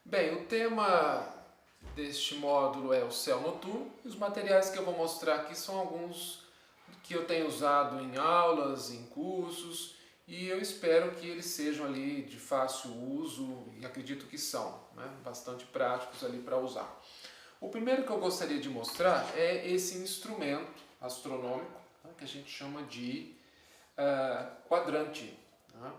Bem, o tema deste módulo é o céu noturno e os materiais que eu vou mostrar aqui são alguns que eu tenho usado em aulas, em cursos e eu espero que eles sejam ali de fácil uso e acredito que são, né? Bastante práticos ali para usar. O primeiro que eu gostaria de mostrar é esse instrumento astronômico, né, que a gente chama de quadrante. Né?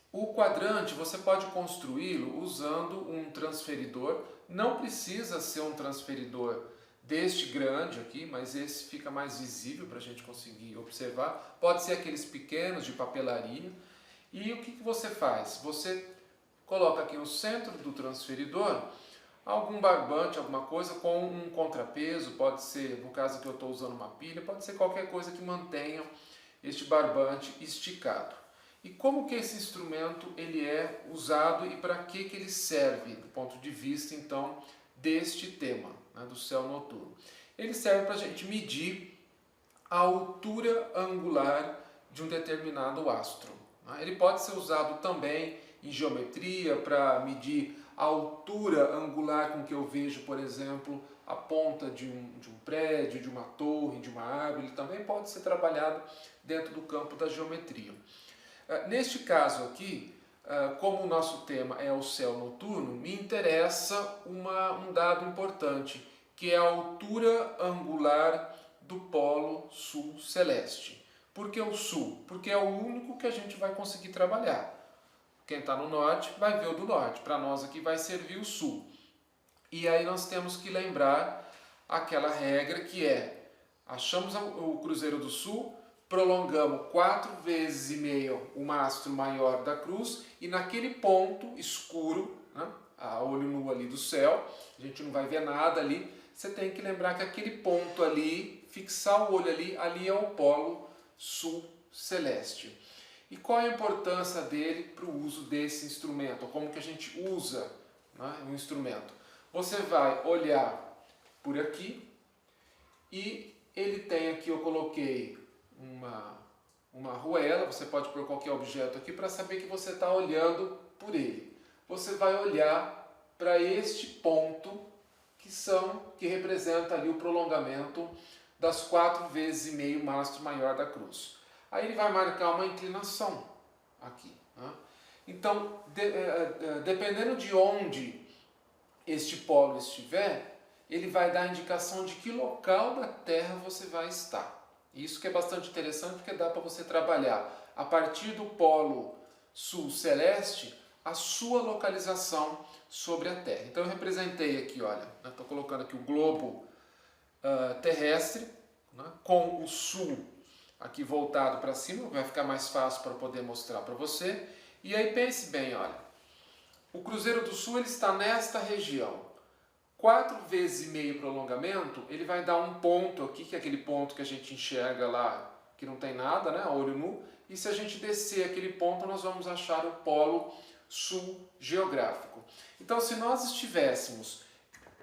O quadrante você pode construí-lo usando um transferidor, não precisa ser um transferidor deste grande aqui, mas esse fica mais visível para a gente conseguir observar. Pode ser aqueles pequenos de papelaria. E o que você faz? Você coloca aqui no centro do transferidor algum barbante, alguma coisa com um contrapeso, pode ser, no caso que eu estou usando uma pilha, pode ser qualquer coisa que mantenha este barbante esticado. E como que esse instrumento ele é usado e para que ele serve, do ponto de vista então deste tema, né, do céu noturno? Ele serve para a gente medir a altura angular de um determinado astro. Né? Ele pode ser usado também em geometria para medir a altura angular com que eu vejo, por exemplo, a ponta de um prédio, de uma torre, de uma árvore. Ele também pode ser trabalhado dentro do campo da geometria. Neste caso aqui, como o nosso tema é o céu noturno, me interessa um dado importante, que é a altura angular do polo sul celeste. Por que o sul? Porque é o único que a gente vai conseguir trabalhar. Quem está no norte vai ver o do norte, para nós aqui vai servir o sul. E aí nós temos que lembrar aquela regra que é, achamos o Cruzeiro do Sul, prolongamos 4 vezes e meio o mastro maior da cruz e naquele ponto escuro, né, a olho nu ali do céu, a gente não vai ver nada ali, você tem que lembrar que aquele ponto ali, fixar o olho ali é o polo sul celeste. E qual a importância dele para o uso desse instrumento? Ou como que a gente usa, né, o instrumento? Você vai olhar por aqui e ele tem aqui, eu coloquei uma arruela, você pode pôr qualquer objeto aqui para saber que você está olhando por ele. Você vai olhar para este ponto que representa ali o prolongamento das 4 vezes e meio mastro maior da cruz. Aí ele vai marcar uma inclinação aqui. Né? Então, dependendo de onde este polo estiver, ele vai dar a indicação de que local da Terra você vai estar. Isso que é bastante interessante porque dá para você trabalhar a partir do polo sul celeste a sua localização sobre a Terra. Então eu representei aqui, olha, estou colocando aqui o globo terrestre, né, com o sul aqui voltado para cima, vai ficar mais fácil para poder mostrar para você. E aí pense bem, olha, o Cruzeiro do Sul ele está nesta região. 4 vezes e meio prolongamento, ele vai dar um ponto aqui, que é aquele ponto que a gente enxerga lá, que não tem nada, né, a olho nu. E se a gente descer aquele ponto, nós vamos achar o polo sul geográfico. Então, se nós estivéssemos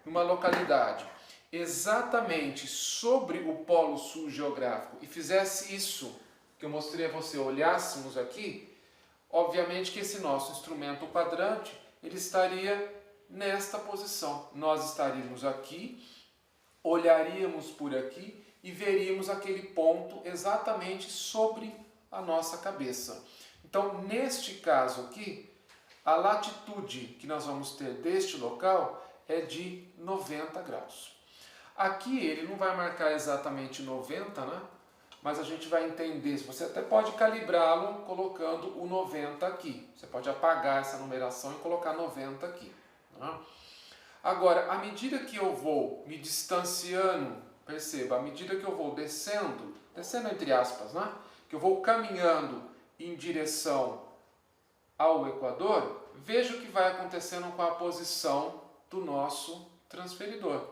numa localidade exatamente sobre o polo sul geográfico e fizesse isso que eu mostrei a você, olhássemos aqui, obviamente que esse nosso instrumento, o quadrante, ele estaria nesta posição. Nós estaríamos aqui, olharíamos por aqui e veríamos aquele ponto exatamente sobre a nossa cabeça. Então, neste caso aqui, a latitude que nós vamos ter deste local é de 90 graus. Aqui ele não vai marcar exatamente 90, né? Mas a gente vai entender, você até pode calibrá-lo colocando o 90 aqui. Você pode apagar essa numeração e colocar 90 aqui. Né? Agora, à medida que eu vou me distanciando, perceba, à medida que eu vou descendo entre aspas, né? Que eu vou caminhando em direção ao Equador, veja o que vai acontecendo com a posição do nosso transferidor.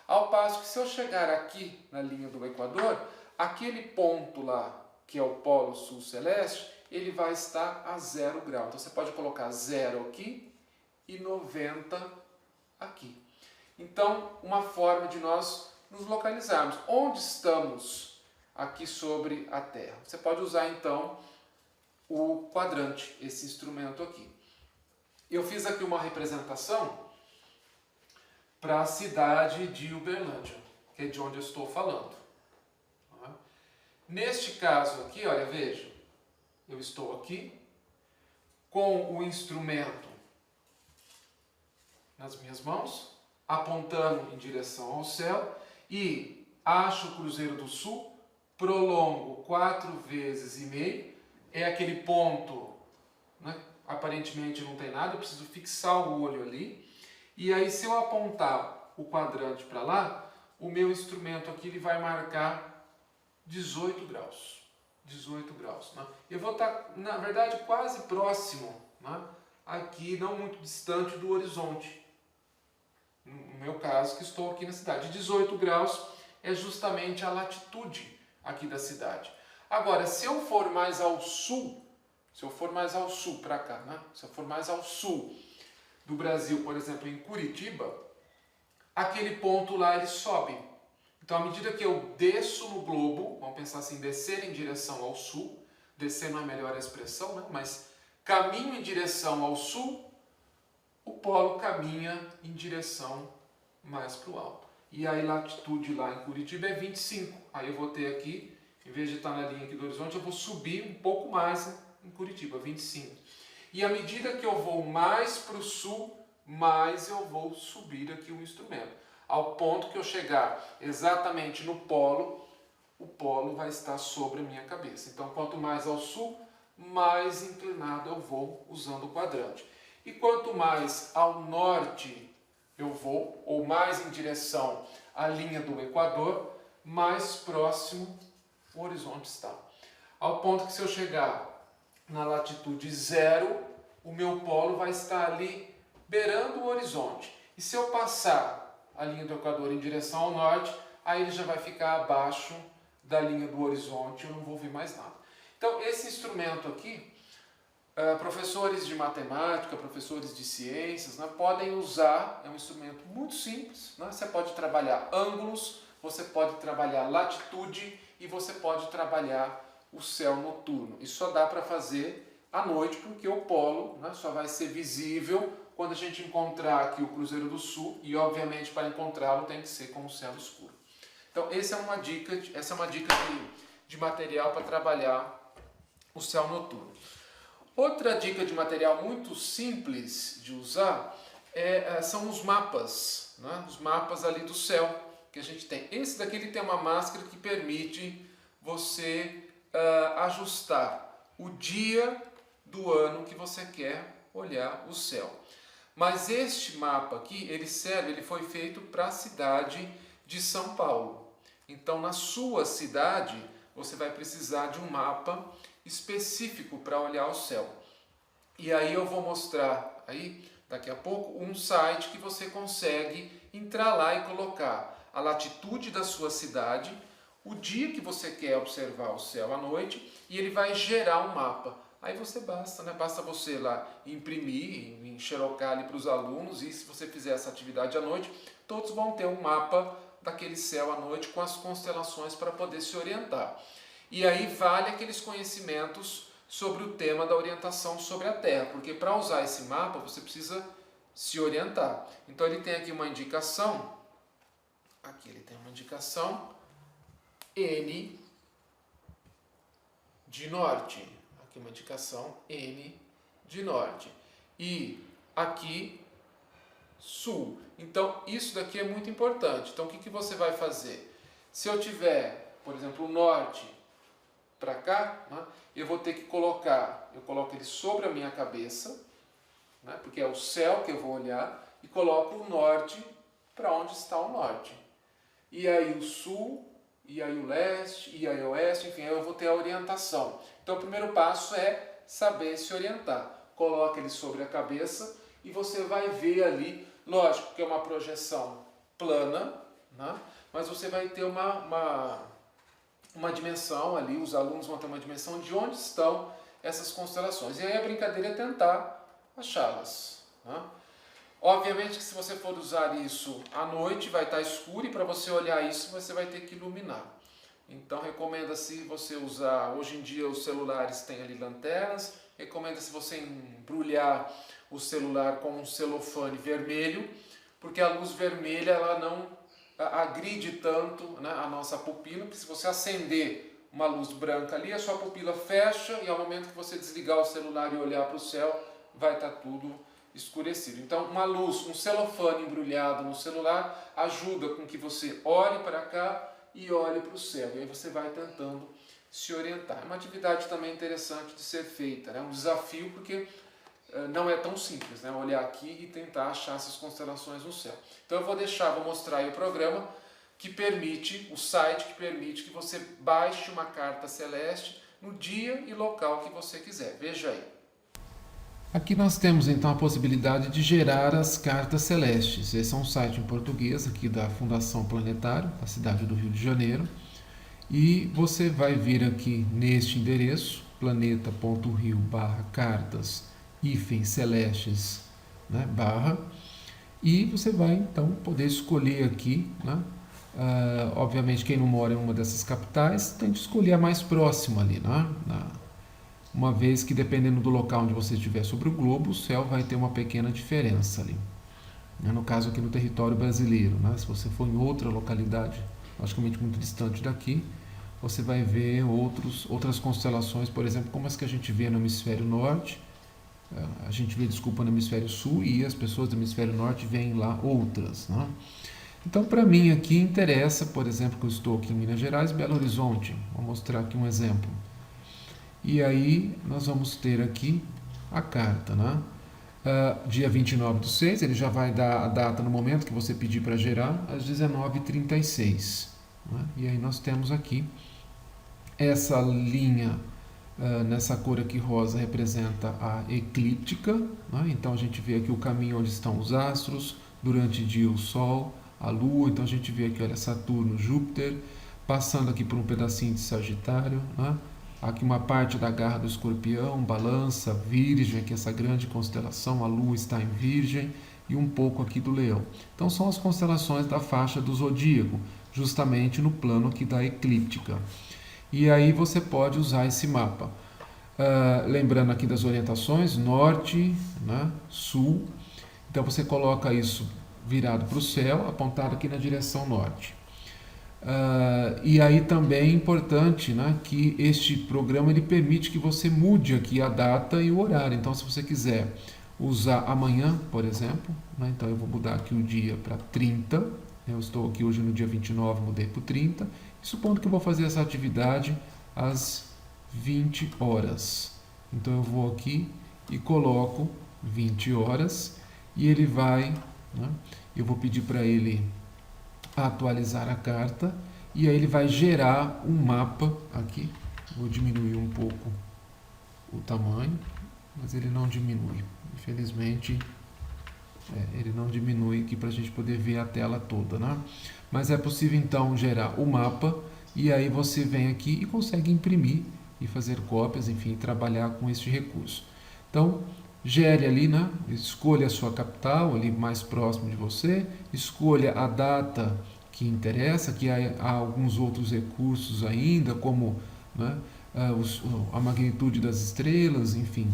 Ao passo que se eu chegar aqui na linha do Equador, aquele ponto lá, que é o polo sul celeste, ele vai estar a 0 grau. Então você pode colocar 0 aqui e 90 aqui. Então, uma forma de nós nos localizarmos. Onde estamos aqui sobre a Terra? Você pode usar então o quadrante, esse instrumento aqui. Eu fiz aqui uma representação para a cidade de Uberlândia, que é de onde eu estou falando. Neste caso aqui, olha, veja, eu estou aqui com o instrumento nas minhas mãos, apontando em direção ao céu e acho o Cruzeiro do Sul, prolongo 4 vezes e meio, é aquele ponto, né, aparentemente não tem nada, eu preciso fixar o olho ali, e aí se eu apontar o quadrante para lá, o meu instrumento aqui ele vai marcar 18 graus. 18 graus. Né? Eu vou estar, na verdade, quase próximo, né, aqui, não muito distante do horizonte. No meu caso, que estou aqui na cidade. 18 graus é justamente a latitude aqui da cidade. Agora, se eu for mais ao sul, para cá, né? Se eu for mais ao sul do Brasil, por exemplo, em Curitiba, aquele ponto lá ele sobe. Então, à medida que eu desço no globo, vamos pensar assim, descer em direção ao sul, descer não é melhor a expressão, né? Mas caminho em direção ao sul, o polo caminha em direção mais para o alto. E aí a latitude lá em Curitiba é 25. Aí eu vou ter aqui, em vez de estar na linha aqui do horizonte, eu vou subir um pouco mais em Curitiba, 25. E à medida que eu vou mais para o sul, mais eu vou subir aqui o instrumento. Ao ponto que eu chegar exatamente no polo, o polo vai estar sobre a minha cabeça. Então, quanto mais ao sul, mais inclinado eu vou usando o quadrante. E quanto mais ao norte eu vou, ou mais em direção à linha do Equador, mais próximo o horizonte está. Ao ponto que se eu chegar na latitude 0, o meu polo vai estar ali beirando o horizonte. E se eu passar a linha do Equador em direção ao norte, aí ele já vai ficar abaixo da linha do horizonte, eu não vou ver mais nada. Então, esse instrumento aqui, professores de matemática, professores de ciências, né, podem usar, é um instrumento muito simples, né? Você pode trabalhar ângulos, você pode trabalhar latitude e você pode trabalhar o céu noturno. Isso só dá para fazer à noite, porque o polo, né, só vai ser visível quando a gente encontrar aqui o Cruzeiro do Sul, e obviamente para encontrá-lo tem que ser com o céu escuro. Então essa é uma dica de material para trabalhar o céu noturno. Outra dica de material muito simples de usar são os mapas, né? Os mapas ali do céu que a gente tem. Esse daqui ele tem uma máscara que permite você ajustar o dia do ano que você quer olhar o céu. Mas este mapa aqui, ele foi feito para a cidade de São Paulo. Então, na sua cidade, você vai precisar de um mapa específico para olhar o céu. E aí eu vou mostrar aí, daqui a pouco, um site que você consegue entrar lá e colocar a latitude da sua cidade, o dia que você quer observar o céu à noite, e ele vai gerar um mapa. Aí basta você lá imprimir, enxerocar ali para os alunos, e se você fizer essa atividade à noite, todos vão ter um mapa daquele céu à noite com as constelações para poder se orientar. E aí vale aqueles conhecimentos sobre o tema da orientação sobre a Terra, porque para usar esse mapa você precisa se orientar. Então ele tem aqui uma indicação, N de norte. Aqui uma indicação N de norte. E aqui sul. Então isso daqui é muito importante. Então o que você vai fazer? Se eu tiver, por exemplo, o norte para cá, né, eu vou ter que eu coloco ele sobre a minha cabeça, né, porque é o céu que eu vou olhar, e coloco o norte para onde está o norte. E aí o sul, e aí o leste, e aí o oeste, enfim, aí eu vou ter a orientação. Então o primeiro passo é saber se orientar. Coloca ele sobre a cabeça e você vai ver ali, lógico que é uma projeção plana, né, mas você vai ter uma dimensão ali, os alunos vão ter uma dimensão de onde estão essas constelações. E aí a brincadeira é tentar achá-las, né? Obviamente que se você for usar isso à noite, vai estar escuro, e para você olhar isso, você vai ter que iluminar. Então recomenda-se você usar, hoje em dia os celulares têm ali lanternas, recomenda-se você embrulhar o celular com um celofane vermelho, porque a luz vermelha ela não agride tanto, né, a nossa pupila, porque se você acender uma luz branca ali, a sua pupila fecha e ao momento que você desligar o celular e olhar para o céu, vai estar tudo escurecido. Então, uma luz, um celofane embrulhado no celular ajuda com que você olhe para cá e olhe para o céu. E aí você vai tentando se orientar. É uma atividade também interessante de ser feita, né? Um desafio porque não é tão simples, né? Olhar aqui e tentar achar essas constelações no céu. Então eu vou mostrar aí o programa que permite, o site que permite que você baixe uma carta celeste no dia e local que você quiser. Veja aí. Aqui nós temos então a possibilidade de gerar as cartas celestes. Esse é um site em português aqui da Fundação Planetário, da cidade do Rio de Janeiro. E você vai vir aqui neste endereço, planeta.rio/cartas-celestes, né, barra, e você vai então poder escolher aqui, né, obviamente quem não mora em uma dessas capitais tem que escolher a mais próxima ali, né, uma vez que dependendo do local onde você estiver sobre o globo, o céu vai ter uma pequena diferença ali. No caso aqui no território brasileiro, né? Se você for em outra localidade, logicamente muito distante daqui, você vai ver outras constelações, por exemplo, como as que a gente vê no hemisfério norte, a gente vê, desculpa, no hemisfério sul, e as pessoas do hemisfério norte veem lá outras, né? Então, para mim aqui interessa, por exemplo, que eu estou aqui em Minas Gerais, Belo Horizonte. Vou mostrar aqui um exemplo. E aí nós vamos ter aqui a carta, né? Dia 29/6, ele já vai dar a data no momento que você pedir para gerar, às 19h36. Né? E aí nós temos aqui essa linha, nessa cor aqui rosa, representa a eclíptica. Né? Então a gente vê aqui o caminho onde estão os astros, durante o dia o Sol, a Lua. Então a gente vê aqui, olha, Saturno, Júpiter, passando aqui por um pedacinho de Sagitário, né? Aqui uma parte da garra do Escorpião, Balança, Virgem, aqui essa grande constelação, a Lua está em Virgem, e um pouco aqui do Leão. Então são as constelações da faixa do zodíaco, justamente no plano aqui da eclíptica. E aí você pode usar esse mapa. Lembrando aqui das orientações, norte, né, sul. Então você coloca isso virado para o céu, apontado aqui na direção norte. E aí também é importante, né, que este programa ele permite que você mude aqui a data e o horário. Então, se você quiser usar amanhã, por exemplo, né, então eu vou mudar aqui o dia para 30. Eu estou aqui hoje no dia 29, mudei para o 30. E supondo que eu vou fazer essa atividade às 20 horas. Então, eu vou aqui e coloco 20 horas e ele vai, né, eu vou pedir para ele atualizar a carta e aí ele vai gerar um mapa aqui. Vou diminuir um pouco o tamanho, mas ele não diminui. Infelizmente, ele não diminui aqui para a gente poder ver a tela toda, né? Mas é possível então gerar o mapa e aí você vem aqui e consegue imprimir e fazer cópias, enfim, trabalhar com este recurso. Então, gere ali, né? Escolha a sua capital ali mais próximo de você, escolha a data que interessa, que há alguns outros recursos ainda, como, né, a magnitude das estrelas, enfim,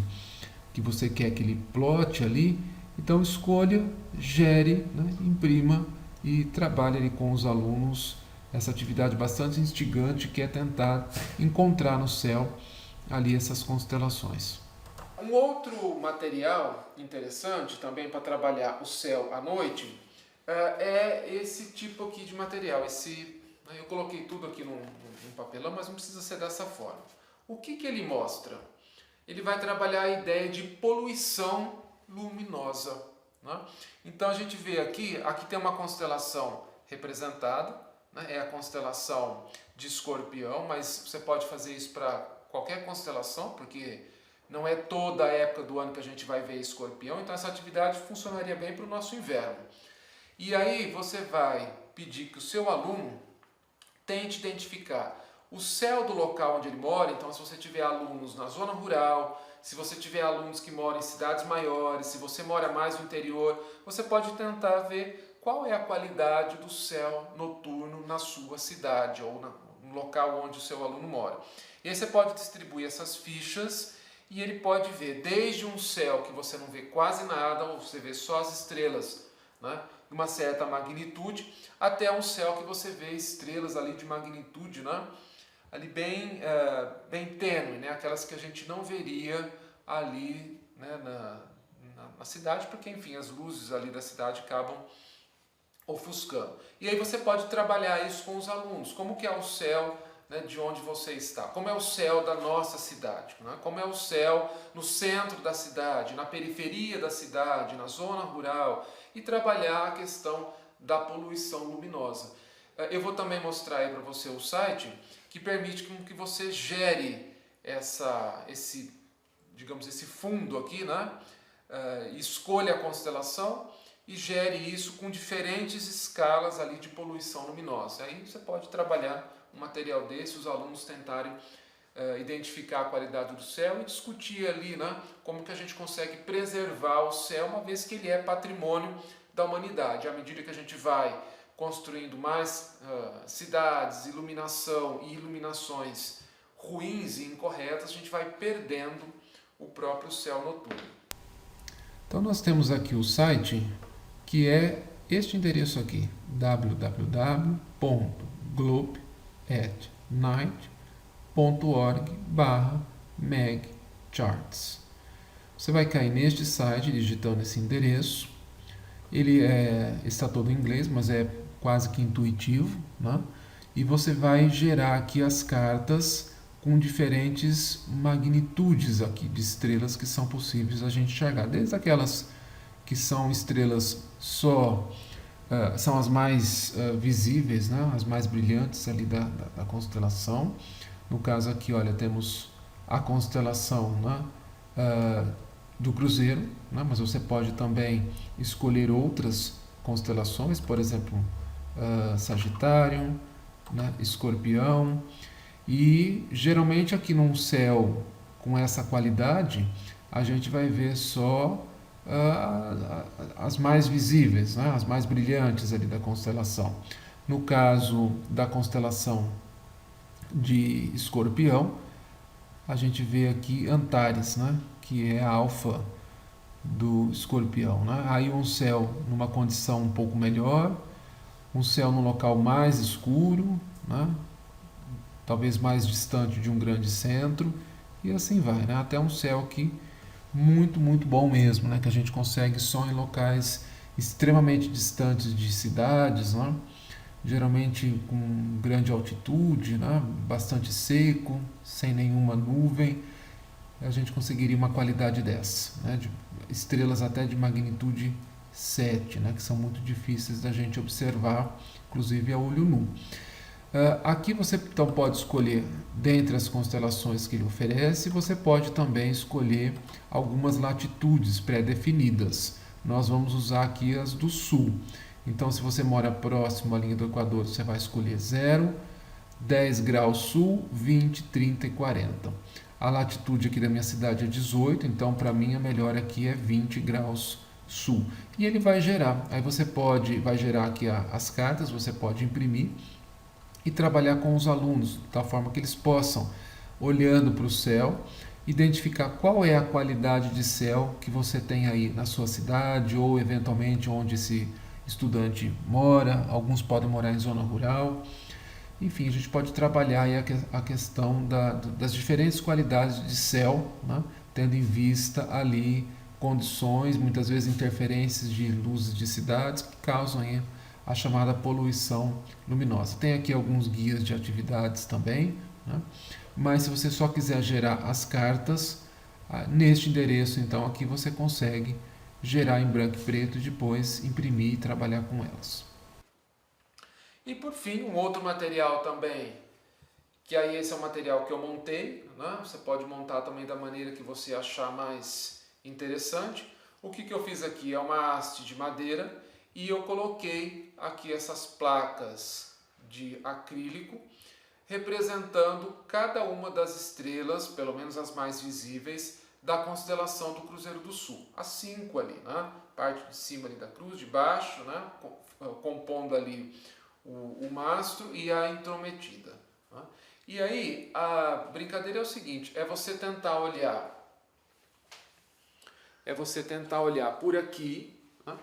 que você quer que ele plote ali. Então escolha, gere, né, imprima e trabalhe ali com os alunos essa atividade bastante instigante que é tentar encontrar no céu ali essas constelações. Um outro material interessante também para trabalhar o céu à noite é esse tipo aqui de material. Eu coloquei tudo aqui num papelão, mas não precisa ser dessa forma. O que ele mostra? Ele vai trabalhar a ideia de poluição luminosa. Né? Então a gente vê aqui tem uma constelação representada, né? É a constelação de Escorpião, mas você pode fazer isso para qualquer constelação, porque não é toda a época do ano que a gente vai ver Escorpião, então essa atividade funcionaria bem para o nosso inverno. E aí você vai pedir que o seu aluno tente identificar o céu do local onde ele mora. Então, se você tiver alunos na zona rural, se você tiver alunos que moram em cidades maiores, se você mora mais no interior, você pode tentar ver qual é a qualidade do céu noturno na sua cidade ou no local onde o seu aluno mora. E aí você pode distribuir essas fichas e ele pode ver desde um céu que você não vê quase nada, ou você vê só as estrelas, né, de uma certa magnitude, até um céu que você vê estrelas ali de magnitude, né, ali bem tênue, né, aquelas que a gente não veria ali, né, na cidade, porque enfim, as luzes ali da cidade acabam ofuscando. E aí você pode trabalhar isso com os alunos. Como que é o céu, né, de onde você está? Como é o céu da nossa cidade? Né? Como é o céu no centro da cidade, na periferia da cidade, na zona rural? E trabalhar a questão da poluição luminosa. Eu vou também mostrar aí para você o site que permite que você gere esse fundo aqui, né? Escolha a constelação e gere isso com diferentes escalas ali de poluição luminosa. Aí você pode trabalhar um material desse, os alunos tentarem identificar a qualidade do céu e discutir ali, né, como que a gente consegue preservar o céu, uma vez que ele é patrimônio da humanidade. À medida que a gente vai construindo mais cidades, iluminação e iluminações ruins e incorretas, a gente vai perdendo o próprio céu noturno. Então nós temos aqui o site, que é este endereço aqui, www.globeatnight.org/megcharts. Você vai cair neste site digitando esse endereço. Ele está todo em inglês, mas é quase que intuitivo, né? E você vai gerar aqui as cartas com diferentes magnitudes aqui de estrelas que são possíveis a gente enxergar, desde aquelas que são estrelas são as mais visíveis, né? As mais brilhantes ali da constelação. No caso aqui, olha, temos a constelação, né, do Cruzeiro, né? Mas você pode também escolher outras constelações, por exemplo, Sagitário, né, Escorpião, e geralmente aqui num céu com essa qualidade a gente vai ver só as mais visíveis, né, as mais brilhantes ali da constelação. No caso da constelação de Escorpião, a gente vê aqui Antares, né, que é a alfa do Escorpião, né? Aí um céu numa condição um pouco melhor, um céu num local mais escuro, né, talvez mais distante de um grande centro, e assim vai, né, até um céu aqui muito bom mesmo, né, que a gente consegue só em locais extremamente distantes de cidades, né, geralmente com grande altitude, né, bastante seco, sem nenhuma nuvem. A gente conseguiria uma qualidade dessa, né, de estrelas até de magnitude 7, né, que são muito difíceis da gente observar, inclusive a olho nu. Aqui você então pode escolher dentre as constelações que ele oferece, você pode também escolher algumas latitudes pré-definidas. Nós vamos usar aqui as do sul. Então, se você mora próximo à linha do Equador, você vai escolher 0, 10 graus sul, 20, 30 e 40. A latitude aqui da minha cidade é 18, então para mim a melhor aqui é 20 graus sul. E ele vai gerar. Aí vai gerar aqui as cartas, você pode imprimir e trabalhar com os alunos, de tal forma que eles possam, olhando para o céu, identificar qual é a qualidade de céu que você tem aí na sua cidade ou eventualmente onde esse estudante mora. Alguns podem morar em zona rural. Enfim, a gente pode trabalhar aí a questão das diferentes qualidades de céu, né, tendo em vista ali condições, muitas vezes interferências de luzes de cidades que causam aí a chamada poluição luminosa. Tem aqui alguns guias de atividades também, né? Mas se você só quiser gerar as cartas, neste endereço, então, aqui você consegue gerar em branco e preto e depois imprimir e trabalhar com elas. E por fim, um outro material também, que aí esse é um material que eu montei, né? Você pode montar também da maneira que você achar mais interessante. O que eu fiz aqui é uma haste de madeira e eu coloquei aqui essas placas de acrílico representando cada uma das estrelas, pelo menos as mais visíveis, da constelação do Cruzeiro do Sul. As 5 ali, né? Parte de cima ali da cruz, de baixo, né? Compondo ali o mastro e a intrometida. Né? E aí, a brincadeira é o seguinte, é você tentar olhar é você tentar olhar por aqui, né,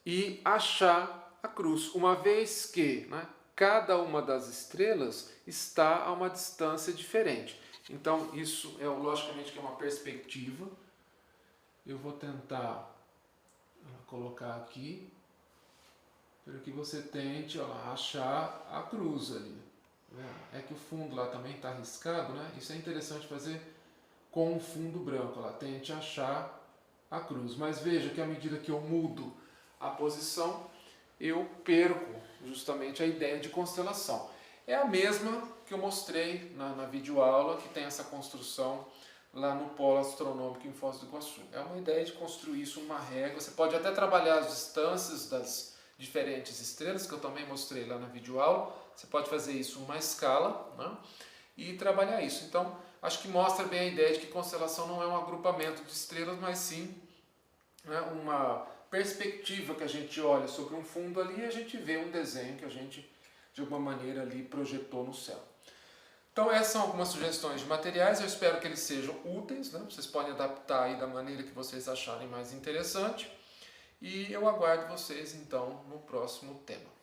e achar a cruz, uma vez que, né, cada uma das estrelas está a uma distância diferente. Então isso é logicamente que é uma perspectiva. Eu vou tentar colocar aqui para que você tente, ó lá, achar a cruz ali. É que o fundo lá também está riscado, né? Isso é interessante fazer com um fundo branco. Ó lá, tente achar a cruz. Mas veja que à medida que eu mudo a posição, eu perco justamente a ideia de constelação. É a mesma que eu mostrei na videoaula, que tem essa construção lá no Polo Astronômico em Foz do Iguaçu. É uma ideia de construir isso numa régua. Você pode até trabalhar as distâncias das diferentes estrelas, que eu também mostrei lá na videoaula. Você pode fazer isso numa escala, né, e trabalhar isso. Então, acho que mostra bem a ideia de que constelação não é um agrupamento de estrelas, mas sim, né, uma perspectiva que a gente olha sobre um fundo ali e a gente vê um desenho que a gente, de alguma maneira, ali projetou no céu. Então essas são algumas sugestões de materiais, eu espero que eles sejam úteis, né? Vocês podem adaptar aí da maneira que vocês acharem mais interessante. E eu aguardo vocês então no próximo tema.